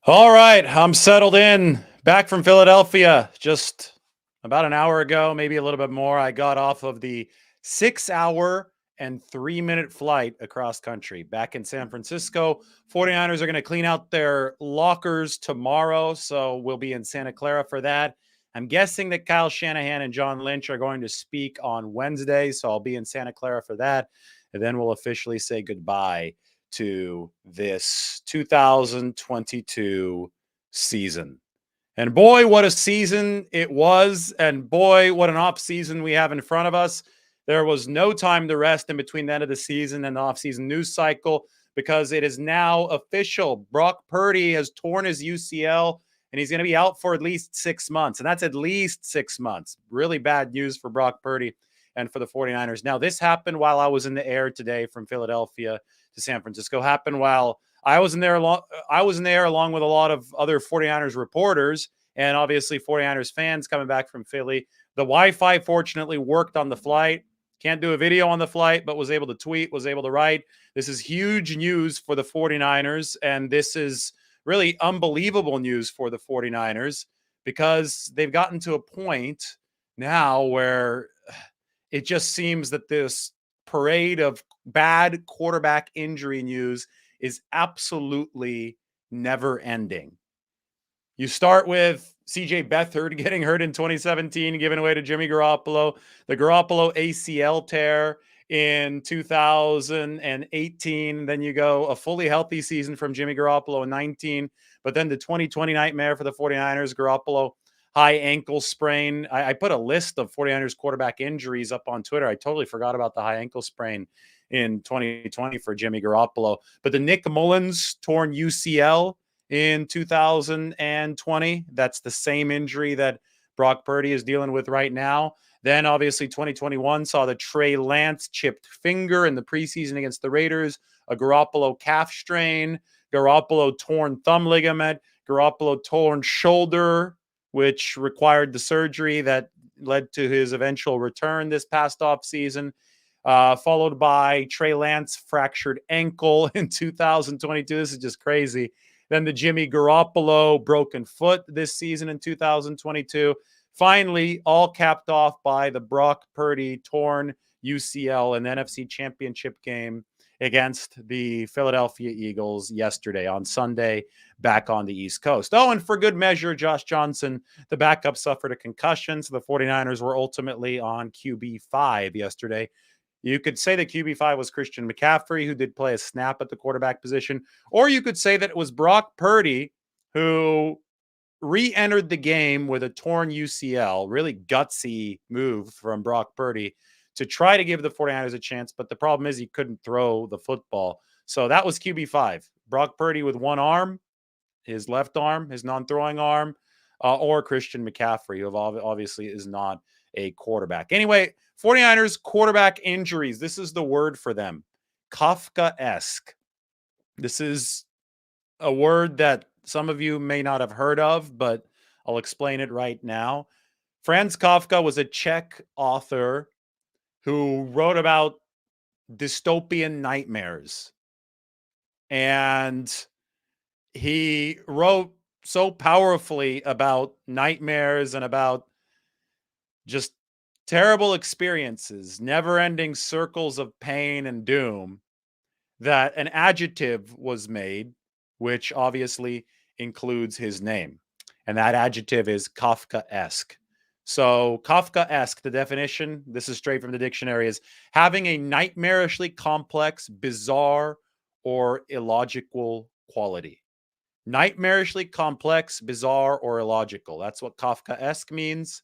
All right, I'm settled in, back from Philadelphia just about an hour ago, maybe a little bit more. I got off of the 6 hour and 3 minute flight across country back in San Francisco. 49ers are going to clean out their lockers tomorrow, so we'll be in Santa Clara for that. I'm guessing that Kyle Shanahan and John Lynch are going to speak on Wednesday, so I'll be in Santa Clara for that. And then we'll officially say goodbye to this 2022 season. And boy, what a season it was. And boy, what an off season we have in front of us. There was no time to rest in between the end of the season and the offseason news cycle because it is now official. Brock Purdy has torn his UCL and he's going to be out for at least 6 months. And that's at least 6 months. Really bad news for Brock Purdy and for the 49ers. Now, this happened while I was in the air today from Philadelphia to San Francisco. Happened while I was in there along with a lot of other 49ers reporters and obviously 49ers fans coming back from Philly. The Wi-Fi fortunately worked on the flight. Can't do a video on the flight, but was able to tweet, was able to write. This is huge news for the 49ers, and this is really unbelievable news for the 49ers because they've gotten to a point now where it just seems that this parade of bad quarterback injury news is absolutely never ending. You start with CJ Beathard getting hurt in 2017, given away to Jimmy Garoppolo, the Garoppolo ACL tear in 2018. Then you go a fully healthy season from Jimmy Garoppolo in 19, but then the 2020 nightmare for the 49ers, Garoppolo high ankle sprain. I put a list of 49ers quarterback injuries up on Twitter. I totally forgot about the high ankle sprain in 2020 for Jimmy Garoppolo. But the Nick Mullins torn UCL in 2020, that's the same injury that Brock Purdy is dealing with right now. Then obviously 2021 saw the Trey Lance chipped finger in the preseason against the Raiders, a Garoppolo calf strain, Garoppolo torn thumb ligament, Garoppolo torn shoulder, which required the surgery that led to his eventual return this past offseason, followed by Trey Lance fractured ankle in 2022. This is just crazy. Then the Jimmy Garoppolo broken foot this season in 2022. Finally, all capped off by the Brock Purdy torn UCL in the NFC Championship game against the Philadelphia Eagles yesterday on Sunday back on the East Coast. Oh, and for good measure, Josh Johnson, the backup, suffered a concussion. So the 49ers were ultimately on QB5 yesterday. You could say that QB5 was Christian McCaffrey, who did play a snap at the quarterback position, or you could say that it was Brock Purdy, who re-entered the game with a torn UCL. Really gutsy move from Brock Purdy to try to give the 49ers a chance, but the problem is he couldn't throw the football. So that was QB5. Brock Purdy with one arm, his left arm, his non-throwing arm, or Christian McCaffrey, who obviously is not a quarterback. Anyway, 49ers quarterback injuries. This is the word for them. Kafka-esque. This is a word that some of you may not have heard of, but I'll explain it right now. Franz Kafka was a Czech author who wrote about dystopian nightmares. And he wrote so powerfully about nightmares and about just terrible experiences, never-ending circles of pain and doom, that an adjective was made, which obviously includes his name. And that adjective is Kafka-esque. So Kafka-esque, the definition, this is straight from the dictionary, is having a nightmarishly complex, bizarre, or illogical quality. Nightmarishly complex, bizarre, or illogical. That's what Kafka-esque means.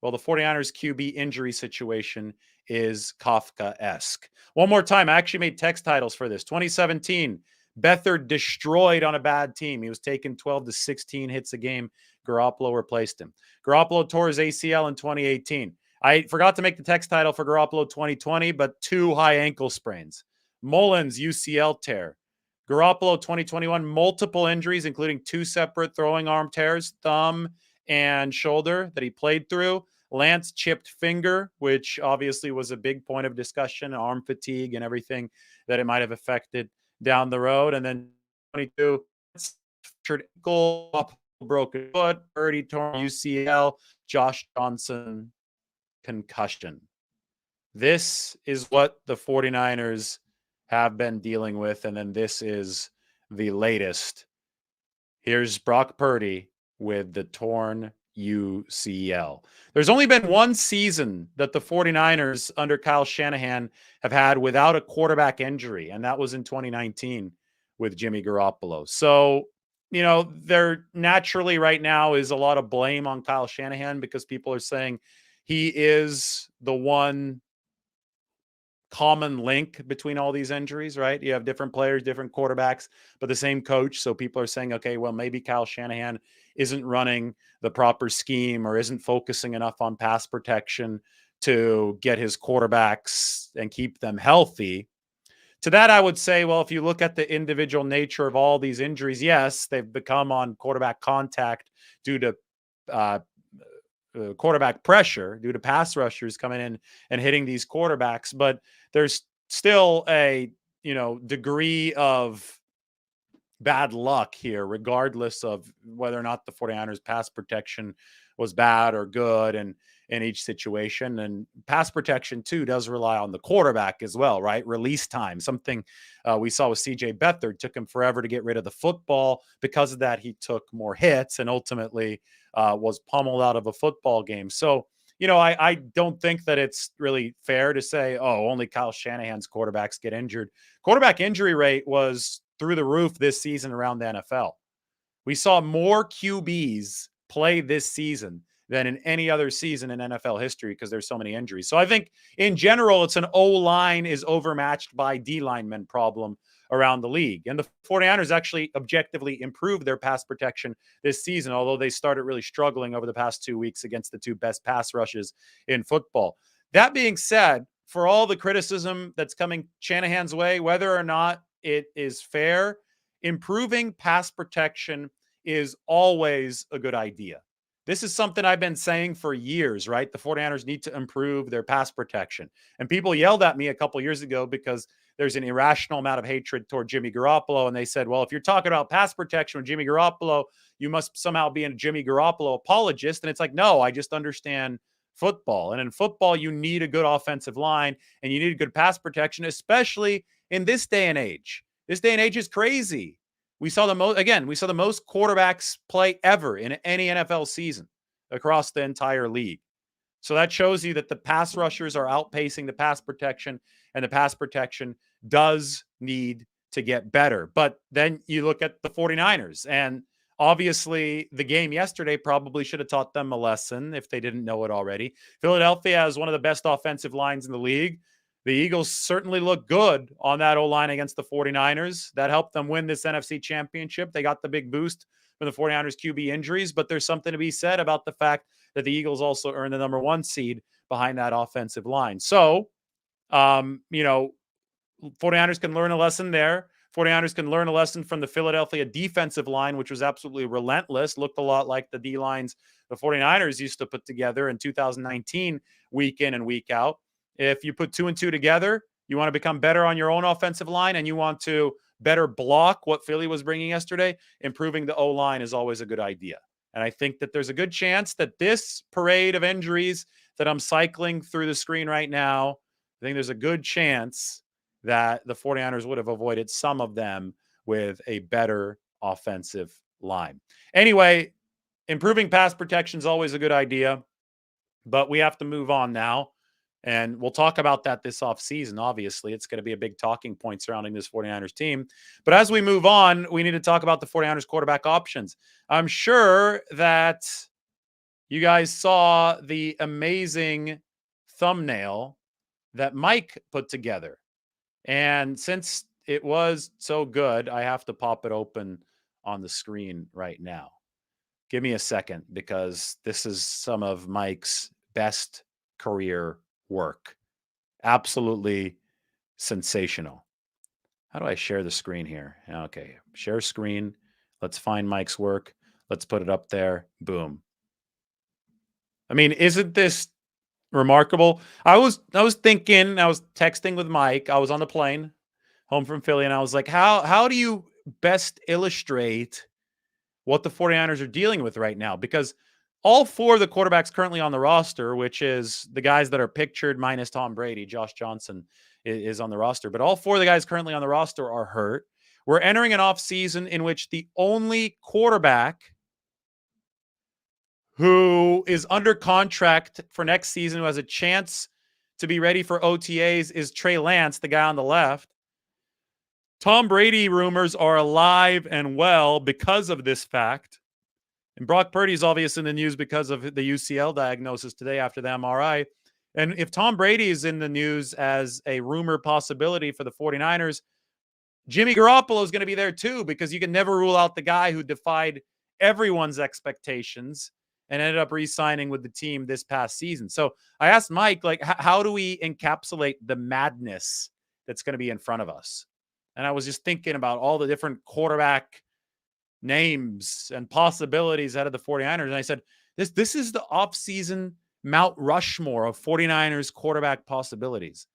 Well, the 49ers QB injury situation is Kafka-esque. One more time, I actually made text titles for this. 2017, Beathard destroyed on a bad team. He was taking 12 to 16 hits a game. Garoppolo replaced him. Garoppolo tore his ACL in 2018. I forgot to make the text title for Garoppolo 2020, but 2 high ankle sprains. Mullins UCL tear. Garoppolo 2021, multiple injuries, including 2 separate throwing arm tears, thumb and shoulder that he played through. Lance chipped finger, which obviously was a big point of discussion, arm fatigue and everything that it might have affected down the road. And then 22 fractured ankle, broken foot, Purdy torn UCL, Josh Johnson concussion. This is what the 49ers have been dealing with. And then this is the latest. Here's Brock Purdy with the torn UCL. There's only been one season that the 49ers under Kyle Shanahan have had without a quarterback injury, and that was in 2019 with Jimmy Garoppolo. So, there naturally right now is a lot of blame on Kyle Shanahan because people are saying he is the one common link between all these injuries, right? You have different players, different quarterbacks, but the same coach. So people are saying, okay, well, maybe Kyle Shanahan isn't running the proper scheme or isn't focusing enough on pass protection to get his quarterbacks and keep them healthy. To that, I would say, well, if you look at the individual nature of all these injuries, yes, they've become on quarterback contact due to quarterback pressure, due to pass rushers coming in and hitting these quarterbacks. But there's still a, degree of bad luck here, regardless of whether or not the 49ers pass protection was bad or good and in each situation. And pass protection too does rely on the quarterback as well, right? Release time, something we saw with CJ Beathard, took him forever to get rid of the football. Because of that, he took more hits and ultimately was pummeled out of a football game. So, I don't think that it's really fair to say, oh, only Kyle Shanahan's quarterbacks get injured. Quarterback injury rate was through the roof this season around the NFL. We saw more QBs play this season than in any other season in NFL history because there's so many injuries. So I think in general, it's an O-line is overmatched by D-linemen problem around the league. And the 49ers actually objectively improved their pass protection this season, although they started really struggling over the past 2 weeks against the two best pass rushes in football. That being said, for all the criticism that's coming Shanahan's way, whether or not it is fair, improving pass protection is always a good idea. This is something I've been saying for years, right? The 49ers need to improve their pass protection. And people yelled at me a couple years ago because there's an irrational amount of hatred toward Jimmy Garoppolo. And they said, well, if you're talking about pass protection with Jimmy Garoppolo, you must somehow be a Jimmy Garoppolo apologist. And it's like, no, I just understand football. And in football, you need a good offensive line and you need a good pass protection, especially in this day and age. This day and age is crazy. We saw the most quarterbacks play ever in any NFL season across the entire league. So that shows you that the pass rushers are outpacing the pass protection, and the pass protection does need to get better. But then you look at the 49ers, and obviously the game yesterday probably should have taught them a lesson if they didn't know it already. Philadelphia has one of the best offensive lines in the league. The Eagles certainly look good on that O-line against the 49ers. That helped them win this NFC championship. They got the big boost from the 49ers QB injuries, but there's something to be said about the fact that the Eagles also earned the number 1 seed behind that offensive line. So, 49ers can learn a lesson there. 49ers can learn a lesson from the Philadelphia defensive line, which was absolutely relentless, looked a lot like the D-lines the 49ers used to put together in 2019, week in and week out. If you put 2 and 2 together, you want to become better on your own offensive line and you want to better block what Philly was bringing yesterday, improving the O-line is always a good idea. And I think that there's a good chance that this parade of injuries that I'm cycling through the screen right now, I think there's a good chance that the 49ers would have avoided some of them with a better offensive line. Anyway, improving pass protection is always a good idea, but we have to move on now. And we'll talk about that this offseason. Obviously, it's going to be a big talking point surrounding this 49ers team. But as we move on, we need to talk about the 49ers quarterback options. I'm sure that you guys saw the amazing thumbnail that Mike put together. And since it was so good, I have to pop it open on the screen right now. Give me a second because this is some of Mike's best career work. Absolutely sensational. How do I share the screen here? Okay, share screen. Let's find Mike's work. Let's put it up there. Boom. I mean, isn't this remarkable? I was thinking, I was texting with Mike. I was on the plane home from Philly, and I was like, how do you best illustrate what the 49ers are dealing with right now, because all four of the quarterbacks currently on the roster, which is the guys that are pictured minus Tom Brady, Josh Johnson is on the roster, but all four of the guys currently on the roster are hurt. We're entering an offseason in which the only quarterback who is under contract for next season, who has a chance to be ready for OTAs, is Trey Lance, the guy on the left. Tom Brady rumors are alive and well because of this fact. And Brock Purdy is obviously in the news because of the UCL diagnosis today after the MRI. And if Tom Brady is in the news as a rumor possibility for the 49ers, Jimmy Garoppolo is going to be there too, because you can never rule out the guy who defied everyone's expectations and ended up re-signing with the team this past season. So I asked Mike, like, how do we encapsulate the madness that's going to be in front of us? And I was just thinking about all the different quarterback names and possibilities out of the 49ers. And I said, this is the offseason Mount Rushmore of 49ers quarterback possibilities.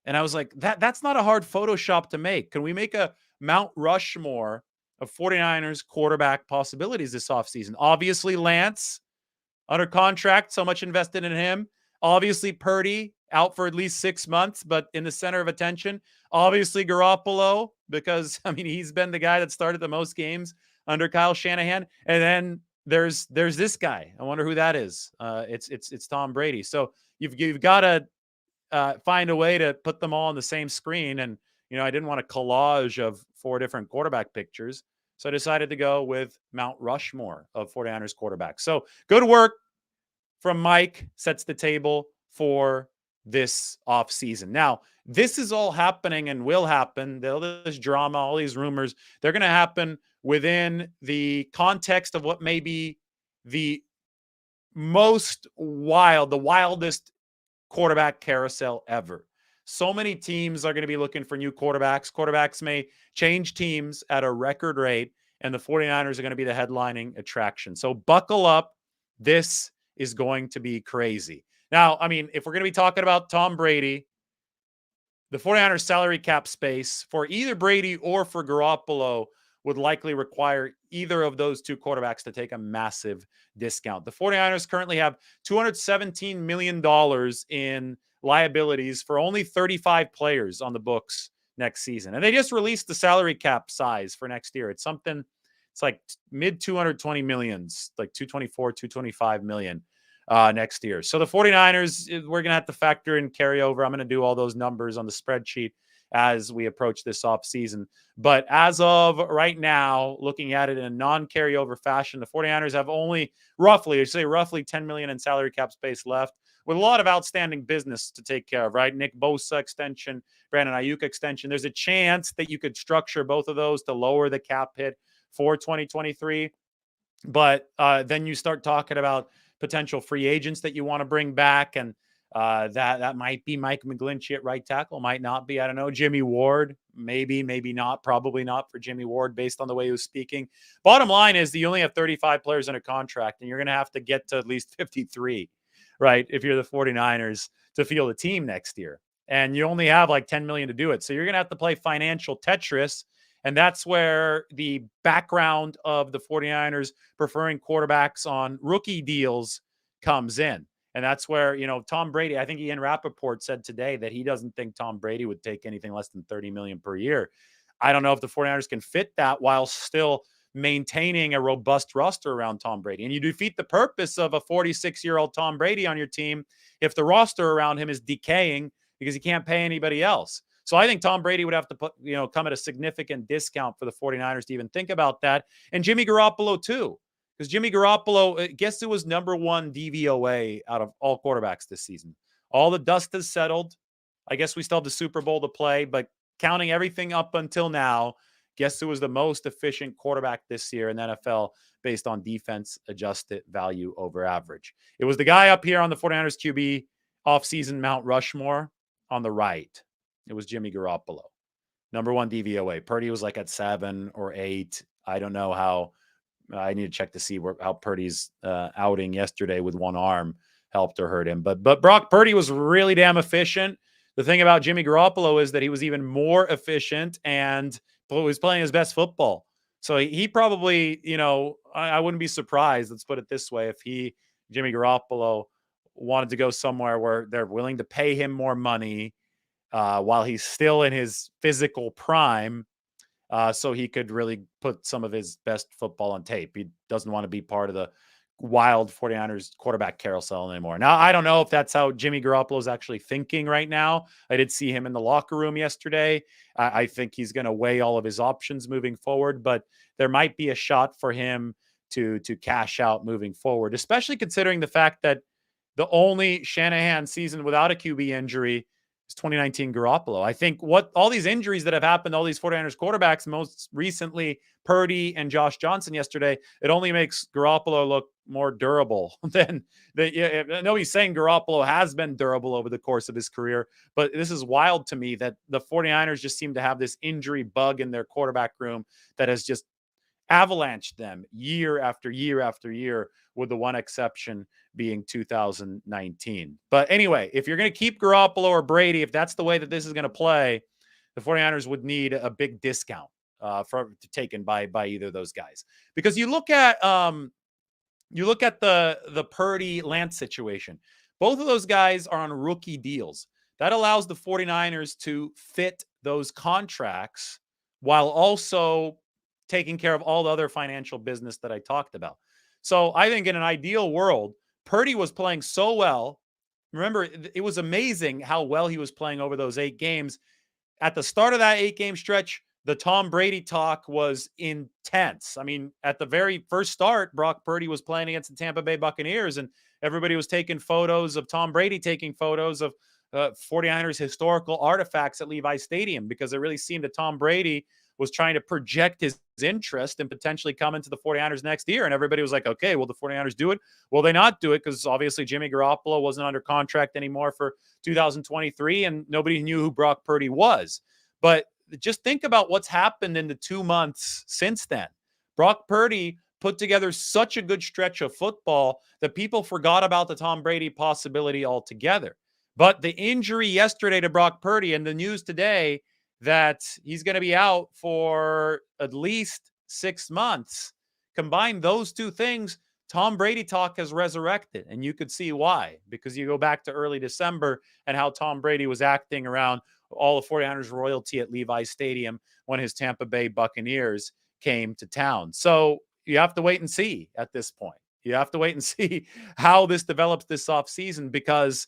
And I was like, that's not a hard Photoshop to make. Can we make a Mount Rushmore of 49ers quarterback possibilities this offseason? Obviously, Lance under contract, so much invested in him. Obviously, Purdy out for at least 6 months, but in the center of attention. Obviously, Garoppolo, because, I mean, he's been the guy that started the most games under Kyle Shanahan. And then there's this guy. I wonder who that is. It's Tom Brady. So you've got to find a way to put them all on the same screen. And, I didn't want a collage of 4 different quarterback pictures. So I decided to go with Mount Rushmore of 49ers quarterbacks. So good work from Mike, sets the table for this offseason. Now, this is all happening and will happen. All this drama, all these rumors, they're going to happen within the context of what may be the wildest quarterback carousel ever. So many teams are going to be looking for new quarterbacks. Quarterbacks may change teams at a record rate, and the 49ers are going to be the headlining attraction. So buckle up. This is going to be crazy. Now, I mean, if we're going to be talking about Tom Brady, the 49ers salary cap space for either Brady or for Garoppolo would likely require either of those two quarterbacks to take a massive discount. The 49ers currently have $217 million in liabilities for only 35 players on the books next season. And they just released the salary cap size for next year. It's like mid 220 millions, like 224, 225 million next year. So the 49ers, we're going to have to factor in carryover. I'm going to do all those numbers on the spreadsheet as we approach this offseason. But as of right now, looking at it in a non-carryover fashion, the 49ers have only roughly 10 million in salary cap space left, with a lot of outstanding business to take care of, right? Nick Bosa extension, Brandon Ayuk extension. There's a chance that you could structure both of those to lower the cap hit for 2023. But then you start talking about potential free agents that you want to bring back. And that might be Mike McGlinchey at right tackle, might not be. I don't know. Jimmy Ward, maybe not, probably not for Jimmy Ward based on the way he was speaking. Bottom line is that you only have 35 players under contract, and you're going to have to get to at least 53, right? If you're the 49ers to field a team next year. And you only have like 10 million to do it. So you're going to have to play financial Tetris. And that's where the background of the 49ers preferring quarterbacks on rookie deals comes in. And that's where, Tom Brady, I think Ian Rappaport said today that he doesn't think Tom Brady would take anything less than 30 million per year. I don't know if the 49ers can fit that while still maintaining a robust roster around Tom Brady. And you defeat the purpose of a 46-year-old Tom Brady on your team if the roster around him is decaying because he can't pay anybody else. So I think Tom Brady would have to come at a significant discount for the 49ers to even think about that. And Jimmy Garoppolo too, because Jimmy Garoppolo, guess who was number 1 DVOA out of all quarterbacks this season? All the dust has settled. I guess we still have the Super Bowl to play, but counting everything up until now, guess who was the most efficient quarterback this year in the NFL based on defense adjusted value over average? It was the guy up here on the 49ers QB offseason Mount Rushmore on the right. It was Jimmy Garoppolo, number 1 DVOA. Purdy was like at 7 or 8. I don't know how. I need to check to see how Purdy's outing yesterday with one arm helped or hurt him. But Brock Purdy was really damn efficient. The thing about Jimmy Garoppolo is that he was even more efficient and was playing his best football So he probably, I wouldn't be surprised. Let's put it this way: if Jimmy Garoppolo, wanted to go somewhere where they're willing to pay him more money while he's still in his physical prime, so he could really put some of his best football on tape. He doesn't want to be part of the wild 49ers quarterback carousel anymore. Now, I don't know if that's how Jimmy Garoppolo is actually thinking right now. I did see him in the locker room yesterday. I think he's going to weigh all of his options moving forward, but there might be a shot for him to cash out moving forward, especially considering the fact that the only Shanahan season without a QB injury is 2019 Garoppolo. I think what all these injuries that have happened, all these 49ers quarterbacks, most recently Purdy and Josh Johnson yesterday, it only makes Garoppolo look more durable than I know he's saying Garoppolo has been durable over the course of his career, but this is wild to me that the 49ers just seem to have this injury bug in their quarterback room that has just avalanched them year after year after year, with the one exception being 2019. But anyway, if you're going to keep Garoppolo or Brady, if that's the way that this is going to play, the 49ers would need a big discount taken by either of those guys. Because you look at the Purdy Lance situation. Both of those guys are on rookie deals. That allows the 49ers to fit those contracts while also taking care of all the other financial business that I talked about. So I think in an ideal world, Purdy was playing so well. Remember, it was amazing how well he was playing over those 8 games. At the start of that 8-game stretch, the Tom Brady talk was intense. I mean, at the very first start, Brock Purdy was playing against the Tampa Bay Buccaneers, and everybody was taking photos of Tom Brady taking photos of 49ers historical artifacts at Levi Stadium, because it really seemed that Tom Brady was trying to project his interest and potentially come into the 49ers next year. And everybody was like, okay, will the 49ers do it? Will they not do it? Because obviously Jimmy Garoppolo wasn't under contract anymore for 2023, and nobody knew who Brock Purdy was. But just think about what's happened in the 2 months since then. Brock Purdy put together such a good stretch of football that people forgot about the Tom Brady possibility altogether. But the injury yesterday to Brock Purdy and the news today that he's going to be out for at least 6 months, combine those two things, Tom Brady talk has resurrected. And you could see why, because you go back to early December and how Tom Brady was acting around all the 49ers royalty at Levi Stadium when his Tampa Bay Buccaneers came to town. So you have to wait and see at this point. You have to wait and see how this develops this offseason, because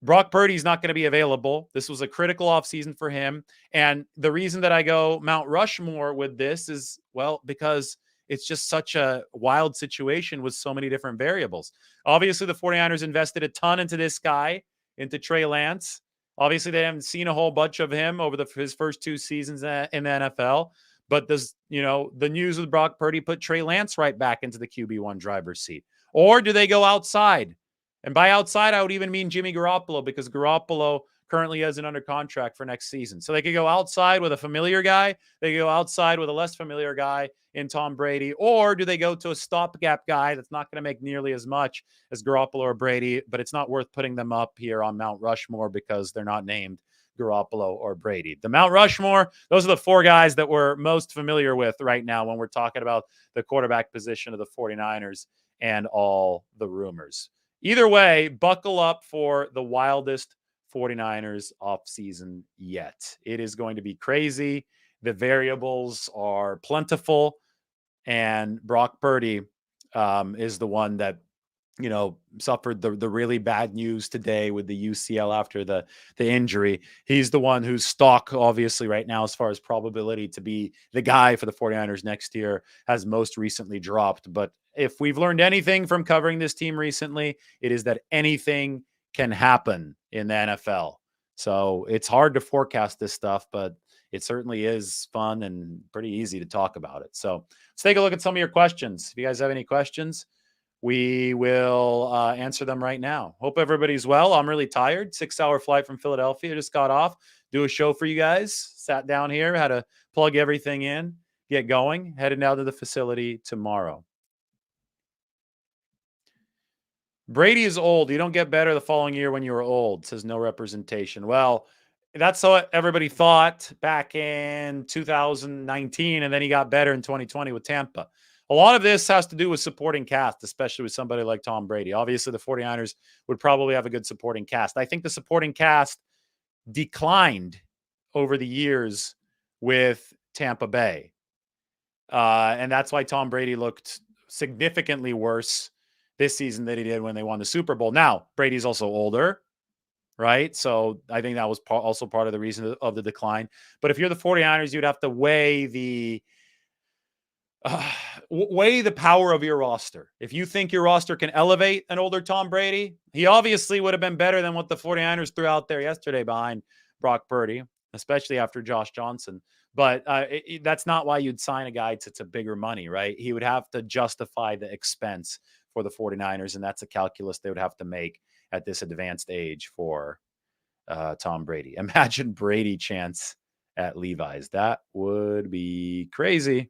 Brock Purdy's not going to be available. This was a critical offseason for him. And the reason that I go Mount Rushmore with this is, well, because it's just such a wild situation with so many different variables. Obviously, the 49ers invested a ton into this guy, into Trey Lance. Obviously, they haven't seen a whole bunch of him over his first 2 seasons in the NFL. But the news with Brock Purdy put Trey Lance right back into the QB1 driver's seat. Or do they go outside? And by outside, I would even mean Jimmy Garoppolo, because Garoppolo currently isn't under contract for next season. So they could go outside with a familiar guy. They could go outside with a less familiar guy in Tom Brady. Or do they go to a stopgap guy that's not going to make nearly as much as Garoppolo or Brady, but it's not worth putting them up here on Mount Rushmore because they're not named Garoppolo or Brady. The Mount Rushmore, those are the 4 guys that we're most familiar with right now when we're talking about the quarterback position of the 49ers and all the rumors. Either way, buckle up for the wildest 49ers offseason yet. It is going to be crazy. The variables are plentiful, and Brock Purdy is the one that suffered the really bad news today with the UCL after the injury. He's the one whose stock, obviously, right now, as far as probability to be the guy for the 49ers next year, has most recently dropped. But if we've learned anything from covering this team recently, it is that anything can happen in the NFL. So it's hard to forecast this stuff, but it certainly is fun and pretty easy to talk about it. So let's take a look at some of your questions. If you guys have any questions, we will answer them right now. Hope everybody's well. I'm really tired. 6-hour flight from Philadelphia. Just got off. Do a show for you guys. Sat down here. Had to plug everything in. Get going. Headed out to the facility tomorrow. Brady is old. You don't get better the following year when you were old. Says no representation. Well, That's what everybody thought back in 2019, and then he got better in 2020 with Tampa. A lot of this has to do with supporting cast, especially with somebody like Tom Brady. Obviously, the 49ers would probably have a good supporting cast. I think the supporting cast declined over the years with Tampa Bay. And that's why Tom Brady looked significantly worse this season than he did when they won the Super Bowl. Now, Brady's also older, right? So I think that was also part of the reason of the decline. But if you're the 49ers, you'd have to uh, weigh the power of your roster. If you think your roster can elevate an older Tom Brady, he obviously would have been better than what the 49ers threw out there yesterday behind Brock Purdy, especially after Josh Johnson. But that's not why you'd sign a guy to bigger money, right? He would have to justify the expense for the 49ers, and that's a calculus they would have to make at this advanced age for Tom Brady. Imagine Brady chance at Levi's. That would be crazy.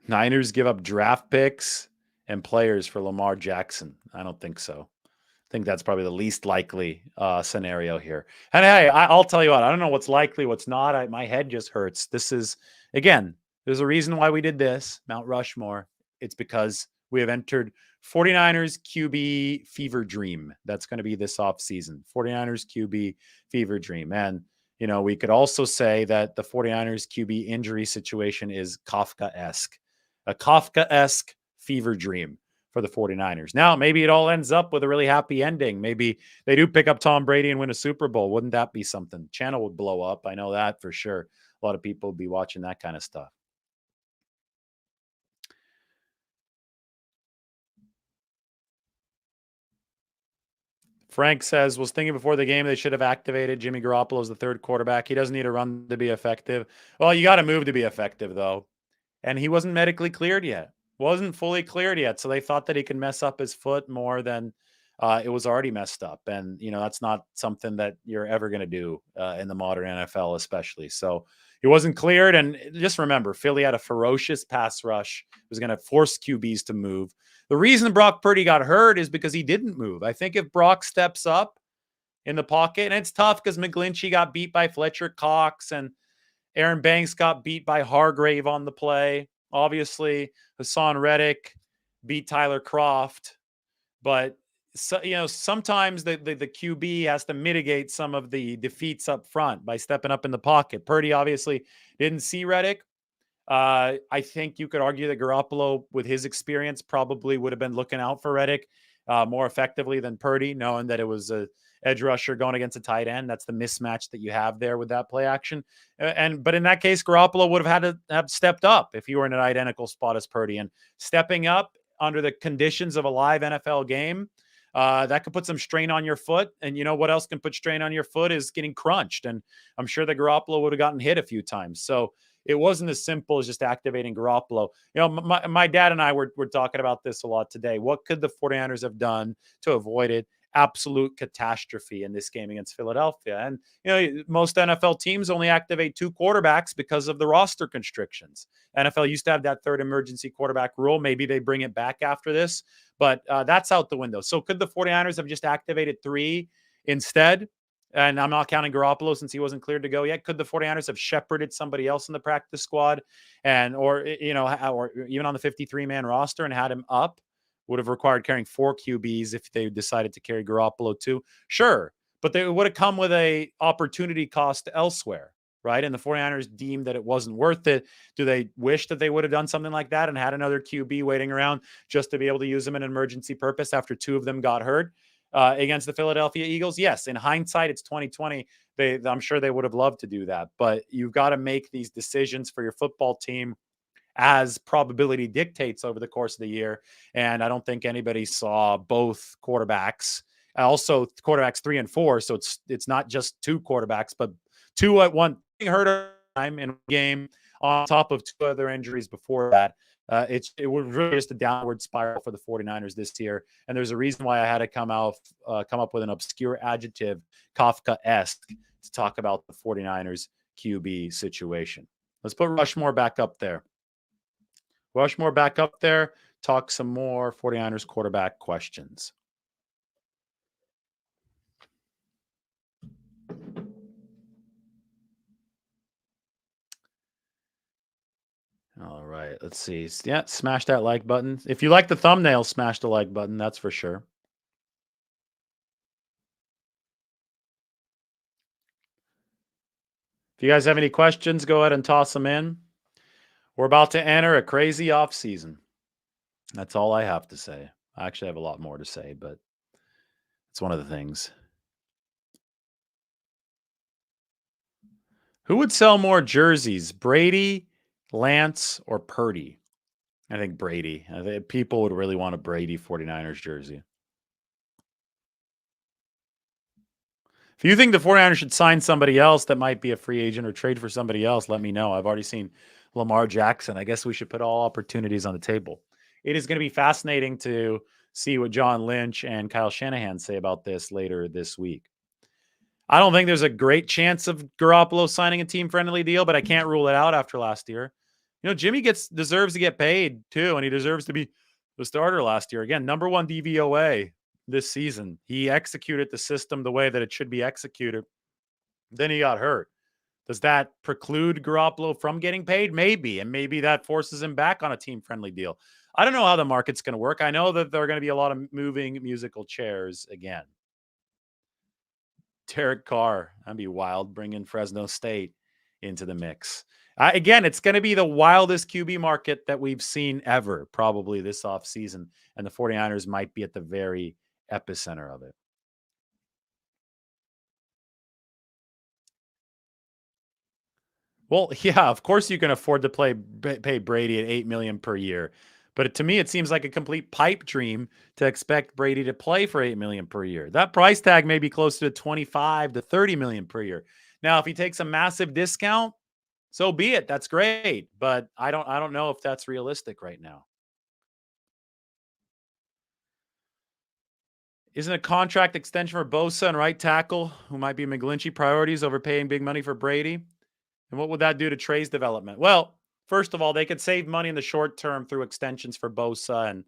Niners give up draft picks and players for Lamar Jackson. I don't think so. I think that's probably the least likely scenario here. And hey, I'll tell you what, I don't know what's likely, what's not. My head just hurts. This is, again, there's a reason why we did this, Mount Rushmore. It's because we have entered 49ers QB fever dream. That's going to be this offseason. 49ers QB fever dream. And, we could also say that the 49ers QB injury situation is Kafka-esque. A Kafka-esque fever dream for the 49ers. Now, maybe it all ends up with a really happy ending. Maybe they do pick up Tom Brady and win a Super Bowl. Wouldn't that be something? Channel would blow up. I know that for sure. A lot of people would be watching that kind of stuff. Frank says, was thinking before the game they should have activated Jimmy Garoppolo as the third quarterback. He doesn't need a run to be effective. Well, you got to move to be effective, though. And he wasn't medically cleared yet. Wasn't fully cleared yet. So they thought that he could mess up his foot more than it was already messed up. And, that's not something that you're ever going to do in the modern NFL, especially. So he wasn't cleared. And just remember, Philly had a ferocious pass rush. It was going to force QBs to move. The reason Brock Purdy got hurt is because he didn't move. I think if Brock steps up in the pocket, and it's tough because McGlinchey got beat by Fletcher Cox and Aaron Banks got beat by Hargrave on the play. Obviously, Hassan Reddick beat Tyler Croft, but sometimes the QB has to mitigate some of the defeats up front by stepping up in the pocket. Purdy obviously didn't see Reddick. I think you could argue that Garoppolo, with his experience, probably would have been looking out for Reddick more effectively than Purdy, knowing that it was a edge rusher going against a tight end. That's the mismatch that you have there with that play action. But in that case, Garoppolo would have had to have stepped up if you were in an identical spot as Purdy. And stepping up under the conditions of a live NFL game, that could put some strain on your foot. And you know what else can put strain on your foot is getting crunched. And I'm sure that Garoppolo would have gotten hit a few times. So it wasn't as simple as just activating Garoppolo. My dad and I were talking about this a lot today. What could the 49ers have done to avoid it? Absolute catastrophe in this game against Philadelphia. And, most NFL teams only activate two quarterbacks because of the roster constrictions. NFL used to have that third emergency quarterback rule. Maybe they bring it back after this, but that's out the window. So could the 49ers have just activated three instead? And I'm not counting Garoppolo since he wasn't cleared to go yet. Could the 49ers have shepherded somebody else in the practice squad or even on the 53-man roster and had him up? Would have required carrying four QBs if they decided to carry Garoppolo too. Sure. But they would have come with a opportunity cost elsewhere, right? And the 49ers deemed that it wasn't worth it. Do they wish that they would have done something like that and had another QB waiting around just to be able to use them in an emergency purpose after two of them got hurt? Against the Philadelphia Eagles. Yes, in hindsight, it's 2020. I'm sure they would have loved to do that, but you've got to make these decisions for your football team as probability dictates over the course of the year. And I don't think anybody saw both quarterbacks. Also, quarterbacks 3 and 4. So it's not just two quarterbacks, but two at one hurt a time in a game on top of two other injuries before that. It was really just a downward spiral for the 49ers this year. And there's a reason why I had to come up with an obscure adjective, Kafka-esque, to talk about the 49ers QB situation. Let's put Rushmore back up there. Rushmore back up there. Talk some more 49ers quarterback questions. All right, let's see. Yeah, smash that like button. If you like the thumbnail, smash the like button. That's for sure. If you guys have any questions, go ahead and toss them in. We're about to enter a crazy off season. That's all I have to say. I actually have a lot more to say, but it's one of the things. Who would sell more jerseys, Brady, Lance, or Purdy? I think Brady. I think people would really want a Brady 49ers jersey. If you think the 49ers should sign somebody else that might be a free agent or trade for somebody else, let me know. I've already seen Lamar Jackson. I guess we should put all opportunities on the table. It is going to be fascinating to see what John Lynch and Kyle Shanahan say about this later this week. I don't think there's a great chance of Garoppolo signing a team-friendly deal, but I can't rule it out after last year. Jimmy deserves to get paid too, and he deserves to be the starter last year. Again, number one DVOA this season. He executed the system the way that it should be executed. Then he got hurt. Does that preclude Garoppolo from getting paid? Maybe, and maybe that forces him back on a team-friendly deal. I don't know how the market's going to work. I know that there are going to be a lot of moving musical chairs again. Derek Carr, that'd be wild, bringing Fresno State into the mix. Again, it's going to be the wildest QB market that we've seen ever, probably this offseason, and the 49ers might be at the very epicenter of it. Well, yeah, of course you can afford to pay Brady at $8 million per year. But to me, it seems like a complete pipe dream to expect Brady to play for $8 million per year. That price tag may be closer to 25 to 30 million per year. Now, if he takes a massive discount, so be it. That's great. But I don't know if that's realistic right now. Isn't a contract extension for Bosa and right tackle, who might be McGlinchey, priorities over paying big money for Brady? And what would that do to Trey's development? Well, first of all, they could save money in the short term through extensions for Bosa and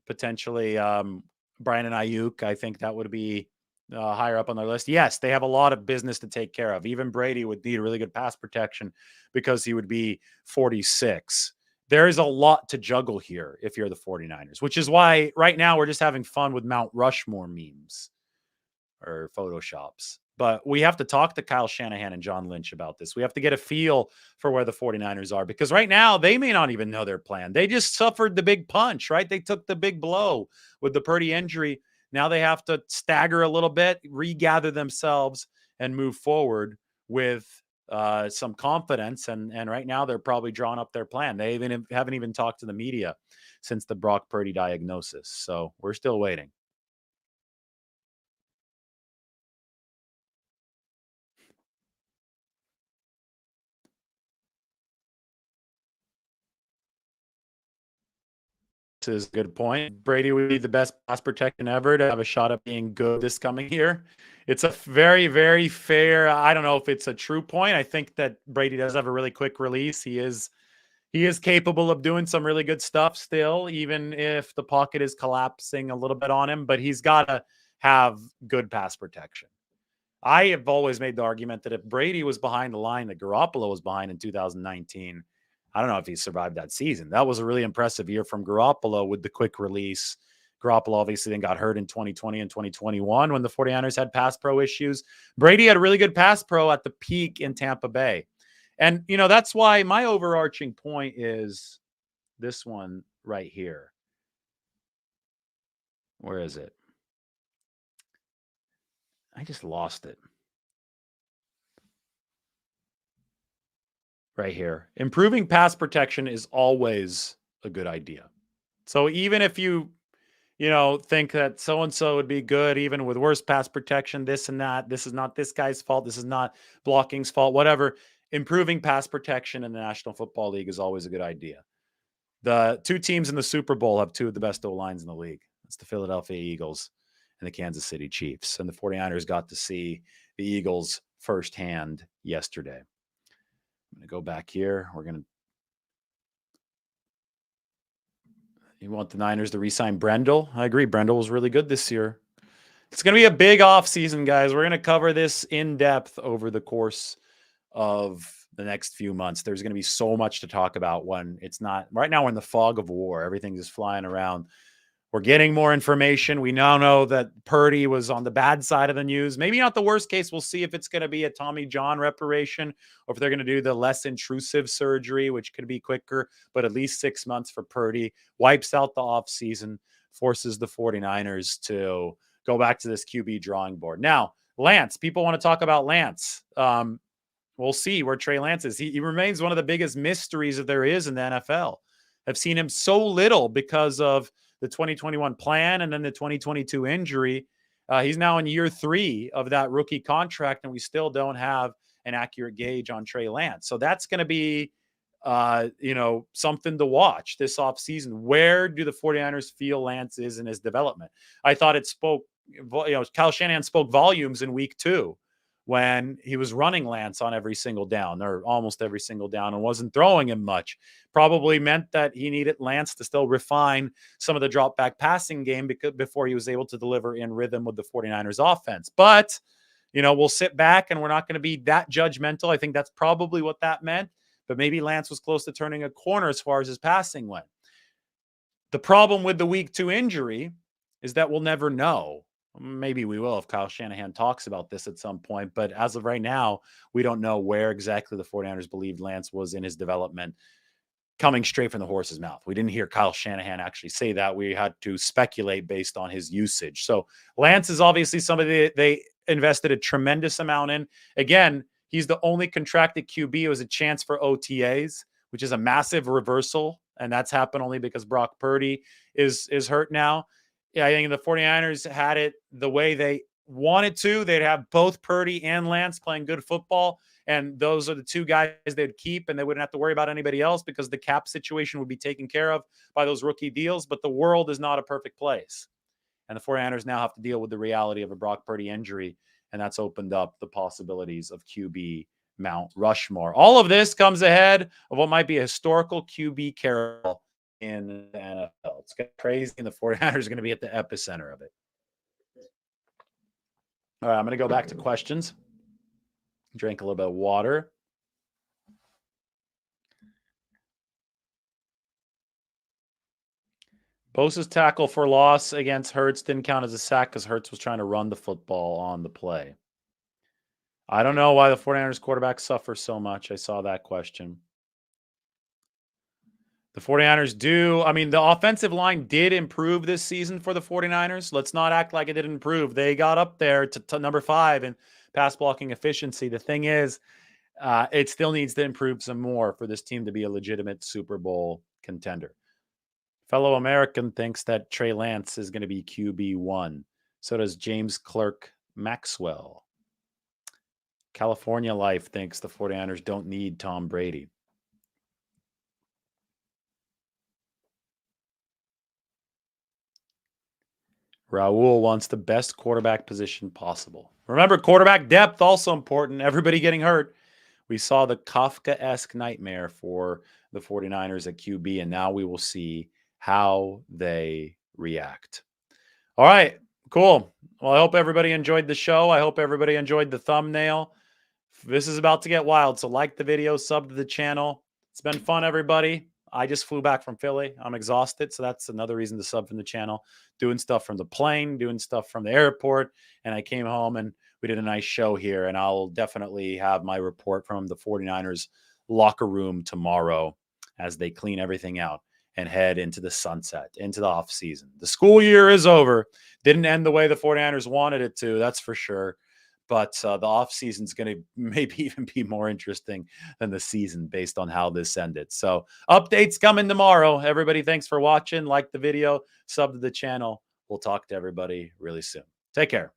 potentially Brian and Ayuk. I think that would be higher up on their list. Yes, they have a lot of business to take care of. Even Brady would need really good pass protection because he would be 46. There is a lot to juggle here if you're the 49ers, which is why right now we're just having fun with Mount Rushmore memes or photoshops. But we have to talk to Kyle Shanahan and John Lynch about this. We have to get a feel for where the 49ers are, because right now they may not even know their plan. They just suffered the big punch, right? They took the big blow with the Purdy injury. Now they have to stagger a little bit, regather themselves, and move forward with some confidence. And right now they're probably drawing up their plan. They haven't even talked to the media since the Brock Purdy diagnosis. So we're still waiting. Is a good point. Brady would be the best pass protection ever to have a shot at being good this coming year. It's a very, very fair. I don't know if it's a true point. I think that Brady does have a really quick release. He is capable of doing some really good stuff still, even if the pocket is collapsing a little bit on him. But he's got to have good pass protection. I have always made the argument that if Brady was behind the line that Garoppolo was behind in 2019, I don't know if he survived that season. That was a really impressive year from Garoppolo with the quick release. Garoppolo obviously then got hurt in 2020 and 2021 when the 49ers had pass pro issues. Brady had a really good pass pro at the peak in Tampa Bay. And, that's why my overarching point is this one right here. Where is it? I just lost it. Right here. Improving pass protection is always a good idea. So even if you think that so and so would be good, even with worse pass protection, this and that, this is not this guy's fault, this is not blocking's fault, whatever. Improving pass protection in the National Football League is always a good idea. The two teams in the Super Bowl have two of the best O-lines in the league. It's the Philadelphia Eagles and the Kansas City Chiefs. And the 49ers got to see the Eagles firsthand yesterday. I'm going to go back here. You want the Niners to re-sign Brendel? I agree. Brendel was really good this year. It's going to be a big offseason, guys. We're going to cover this in depth over the course of the next few months. There's going to be so much to talk about when it's not right now. We're in the fog of war. Everything is flying around. We're getting more information. We now know that Purdy was on the bad side of the news. Maybe not the worst case. We'll see if it's going to be a Tommy John reparation or if they're going to do the less intrusive surgery, which could be quicker, but at least 6 months for Purdy. Wipes out the offseason, forces the 49ers to go back to this QB drawing board. Now, Lance, people want to talk about Lance. We'll see where Trey Lance is. He remains one of the biggest mysteries that there is in the NFL. I've seen him so little because of the 2021 plan and then the 2022 injury. He's now in year 3 of that rookie contract, and we still don't have an accurate gauge on Trey Lance. So that's going to be, something to watch this offseason. Where do the 49ers feel Lance is in his development? I thought it spoke, Kyle Shanahan spoke volumes in week 2 when he was running Lance on every single down or almost every single down and wasn't throwing him much. Probably meant that he needed Lance to still refine some of the drop back passing game before he was able to deliver in rhythm with the 49ers offense. But, we'll sit back and we're not going to be that judgmental. I think that's probably what that meant. But maybe Lance was close to turning a corner as far as his passing went. The problem with the week 2 injury is that we'll never know. Maybe we will if Kyle Shanahan talks about this at some point. But as of right now, we don't know where exactly the 49ers believed Lance was in his development, coming straight from the horse's mouth. We didn't hear Kyle Shanahan actually say that. We had to speculate based on his usage. So Lance is obviously somebody they invested a tremendous amount in. Again, he's the only contracted QB who has a chance for OTAs, which is a massive reversal. And that's happened only because Brock Purdy is hurt now. Yeah, I think the 49ers had it the way they wanted to. They'd have both Purdy and Lance playing good football, and those are the 2 guys they'd keep, and they wouldn't have to worry about anybody else because the cap situation would be taken care of by those rookie deals. But the world is not a perfect place, and the 49ers now have to deal with the reality of a Brock Purdy injury, and that's opened up the possibilities of QB Mount Rushmore. All of this comes ahead of what might be a historical QB carol in the NFL. It's crazy, and the 49ers are going to be at the epicenter of it. All right, I'm going to go back to questions. Drink a little bit of water. Bosa's tackle for loss against Hurts didn't count as a sack because Hurts was trying to run the football on the play. I don't know why the 49ers quarterback suffers so much. I saw that question. The 49ers the offensive line did improve this season for the 49ers. Let's not act like it didn't improve. They got up there to number 5 in pass blocking efficiency. The thing is, it still needs to improve some more for this team to be a legitimate Super Bowl contender. Fellow American thinks that Trey Lance is going to be QB1. So does James Clerk Maxwell. California Life thinks the 49ers don't need Tom Brady. Raul wants the best quarterback position possible. Remember, quarterback depth also important. Everybody getting hurt. We saw the Kafka-esque nightmare for the 49ers at QB, and now we will see how they react. All right, cool. Well, I hope everybody enjoyed the show. I hope everybody enjoyed the thumbnail. This is about to get wild, so like the video, sub to the channel. It's been fun, everybody. I just flew back from Philly. I'm exhausted, so that's another reason to sub from the channel. Doing stuff from the plane, doing stuff from the airport, and I came home and we did a nice show here, and I'll definitely have my report from the 49ers locker room tomorrow as they clean everything out and head into the sunset, into the offseason. The school year is over. Didn't end the way the 49ers wanted it to, that's for sure. But the offseason is going to maybe even be more interesting than the season based on how this ended. So updates coming tomorrow. Everybody, thanks for watching. Like the video, sub to the channel. We'll talk to everybody really soon. Take care.